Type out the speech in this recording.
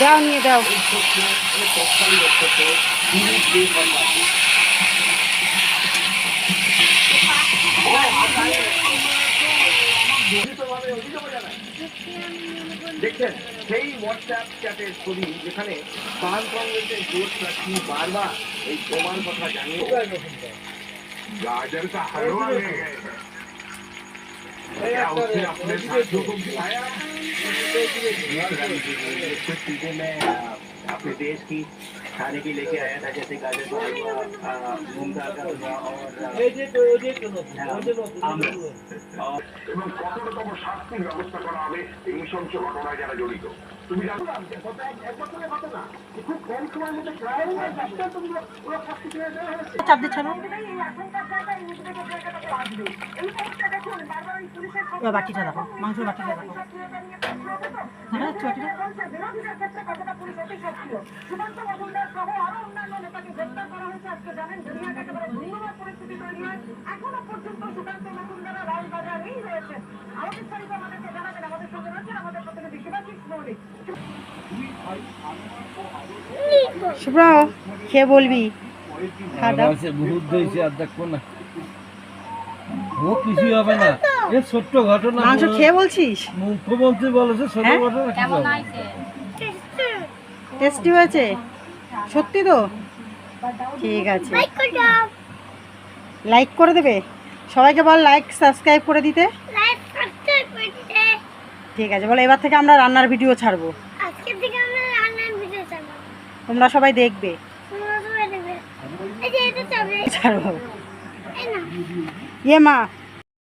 দাও, নিয়ে দাও। দেখছেন সেই হোয়াটসঅ্যাপ চ্যাটের ছবি যেখানে বাম কংগ্রেসের জোট প্রার্থী বারবার এই প্রমাণ কথা জানিয়ে गाजर का हलवा ले गए क्या उसने अपने साथियों को खिलाया कुछ चीजें मैं अपने देश की खाने की लेके आया था जैसे गाजर का हलवा मूंग दाल का हलवा और এবং কতরকম শাস্তির ব্যবস্থা করা হবে এই নৃশংস ঘটনায় যারা জড়িত তুমি জানো না এক বছরের ঘটনা খুব কম সময়ের মধ্যে প্রায় ওরা শাস্তি পেয়ে দেওয়া হয়েছে চাপ দিচ্ছ না, বাটিটা দেখো, মাংসের বাটিটা দেখো। হ্যাঁ, বাটিটা শুভ্র খেয়ে বলবি। বহুত দিয়েছে আর দেখো না, ও কিছুই হবে না। এ ছোট্ট ঘটনা, মাংস খেয়ে বলছিস? মুখ্যমন্ত্রী বলেছে ছোট ঘটনা, টেস্টি হয়েছে সত্যি তো? ঠিক আছে, লাইক করে দেবে সবাইকে, বল লাইক সাবস্ক্রাইব করে দিতে। ঠিক আছে, বলো এবার থেকে আমরা রান্নার ভিডিও ছাড়বো, তোমরা সবাই দেখবে, ছাড়বো। ইয়ে মা